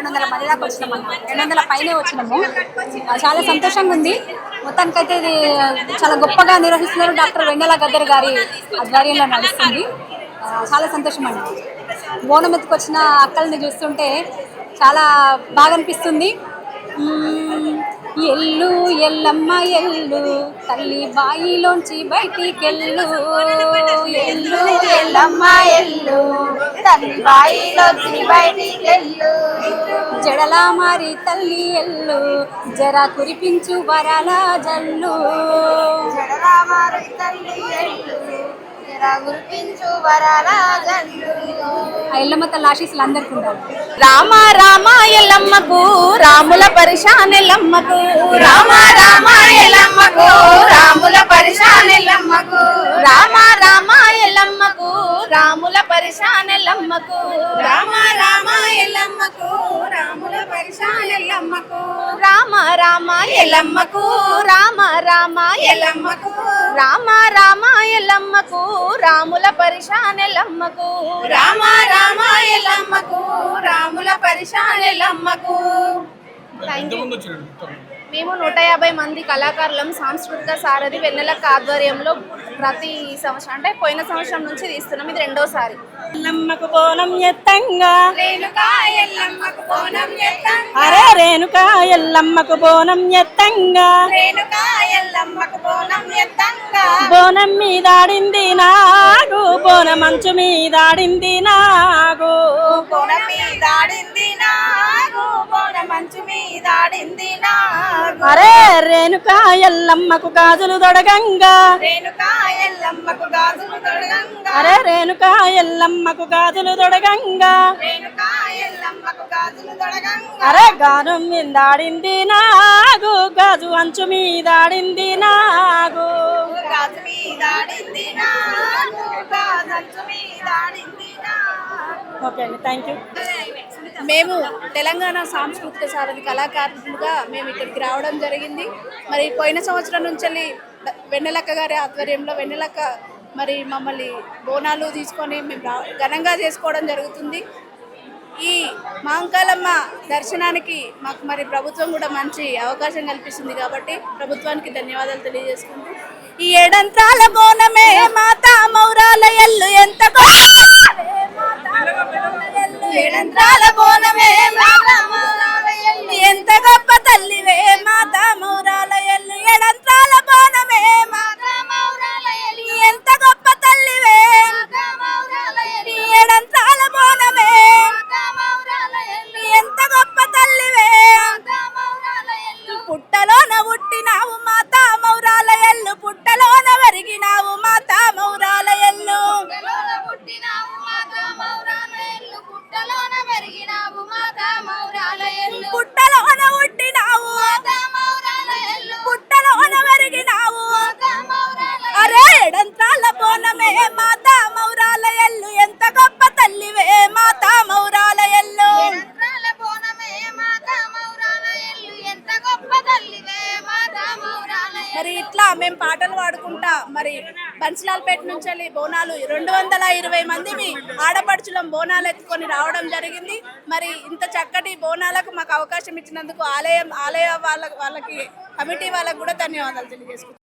200 మంది దాకా వచ్చినాం అన్న. 200 పైనే వచ్చినాము. చాలా సంతోషంగా ఉంది. మొత్తానికైతే ఇది చాలా గొప్పగా నిర్వహిస్తున్నారు. డాక్టర్ వెన్నెల గద్దర్ గారి ఆధ్వర్యంలో నడుస్తుంది. చాలా సంతోషం అండి. బోనం ఎత్తుకొచ్చిన అక్కల్ని చూస్తుంటే చాలా బాగా అనిపిస్తుంది. ఎల్లు ఎల్లమ్మ ఎల్లు తల్లి బాయిలోంచి బయటికెళ్ళు, ఎల్లు ఎల్లమ్మ ఎల్లు తల్లి బాయిలోంచి బయటికెళ్ళు, జడలా మారి తల్లి ఎల్లు జర కురిపించు వరాల జల్లు, జడలా మారి తల్లి ఎల్లు ఎల్లమ్మ తల్లి ఆశీస్సులు అందరికీ ఉండాలి. రామ రామ ఎల్లమ్మకు రాముల పరిశాన్ ఎల్లమ్మకు, రామ రామ ఎల్లమ్మకు రాముల పరిశాన్ ఎల్లమ్మకు, రామ రామ ఎల్లమ్మకు రాముల పరిశాన్ ఎల్లమ్మకు, రామ రామ ఎల్లమ్మకు రాముల పరిశాన్ ఎల్లమ్మకు, రామ రామ ఎల్లమ్మకు రామ రామ ఎల్లమ్మకు, రామ రామ ఎల్లమ్మకు రాముల పరిశాన్ ఎల్లమ్మకు, రామ రామ ఎల్లమ్మకు రాముల పరిశాన్ ఎల్లమ్మకు. మేము 150 మంది కళాకారులం సాంస్కృతిక సారథి వెన్నెలక్క ఆధ్వర్యంలో ప్రతి సంవత్సరం అంటే పోయిన సంవత్సరం నుంచి తీస్తున్నాం. ఇది రెండోసారి. ఎల్లమ్మకు బోనం ఎత్తంగా రేణుకా ఎల్లమ్మకు బోనం ఎత్తంగా, అరే రేణుకా ఎల్లమ్మకు బోనం ఎత్తంగా, రేణుకా ఎల్లమ్మకు బోనం ఎత్తంగా, బోనం మీదాడింది నాగు బోనం మంచు మీదాడింది నాగు, బోనం మీదాడింది నాగు బోనం మంచు మీదాడింది నాగు, అరే రేణుకా ఎల్లమ్మకు గాజులు దొడగంగా, రేణుకా ఎల్లమ్మకు గాజులు తొడగంగా, అరే రేణుకా ఎల్లమ్మకు గాజులు దొడగంగా, రేణుకా ఎల్లమ్మకు గాజులు తొడగంగా, అరే గానం మీదాడింది నాగు గాజు అంచు మీదాడింది నాగు, గాజు మీదాడింది నాగు గాజు అంచు మీదాడింది నాగు. ఓకే అండి, థ్యాంక్ యూ. మేము తెలంగాణ సాంస్కృతిక సారథి కళాకారులుగా మేము ఇక్కడికి రావడం జరిగింది. మరి పోయిన సంవత్సరం నుంచి వెన్నెలక్క గారి ఆధ్వర్యంలో వెన్నెలక్క మరి మమ్మల్ని బోనాలు తీసుకొని మేము ఘనంగా చేసుకోవడం జరుగుతుంది. ఈ మహంకాళమ్మ దర్శనానికి మాకు మరి ప్రభుత్వం కూడా మంచి అవకాశం కల్పిస్తుంది కాబట్టి ప్రభుత్వానికి ధన్యవాదాలు తెలియజేసుకుంటూ, ఈ ఏడంత్రాల బోనమే మాతా మౌరాల ఎల్లు ఎంత ఏడంత్రాల బోనమే మాతా మౌరాల ఎల్లు ఎంత గొప్ప తల్లివే మాతా మౌరాల ఎల్లు, ఏడంత్రాల బోనమే మాతా మౌరాల ఎల్లు ఎంత గొప్ప తల్లివే మాతా మౌరాల ఎల్లు ఏడంత్రాల బోనమే మాతా మౌరాల ఎల్లు ఎంత గొప్ప తల్లివే, మాతా మౌరాల ఎల్లు పుట్టలోన పుట్టినావు మాతా మౌరాల ఎల్లు, పుట్టలోన వరిగినావు మాతా మౌరాల ఎల్లు, పుట్టలోన పుట్టినావు మాతా మౌరాల ఎల్లు, పుట్టలోన పెరిగినావు మాతా మౌరాల ఎల్లు, పుట్టలోన పుట్టినావు మాతా మౌరాల ఎల్లు పుట్టలోన వరిగినావు, మాతా మౌరాల అరే ఏడంత్రాల బోనమే మాతా మౌరాల ఎల్లు ఎంత గొప్ప తల్లివే మాతా మౌరాల ఎల్లు. ఏడంత్రాల బోనమే మాతా మౌరాల ఎల్లు ఎంత గొప్ప తల్లివే మాతా మౌరాల ఎల్లు. మరి ఇట్లా మేము పాటలు పాడుకుంటా మరి బన్సిలాల్పేట నుంచి వెళ్ళి బోనాలు 220 మంది ఆడపడుచులం బోనాలు ఎత్తుకొని రావడం జరిగింది. మరి ఇంత చక్కటి బోనాలకు మాకు అవకాశం ఇచ్చినందుకు ఆలయ వాళ్ళకి కమిటీ వాళ్ళకు కూడా ధన్యవాదాలు తెలియజేసుకుంటాం.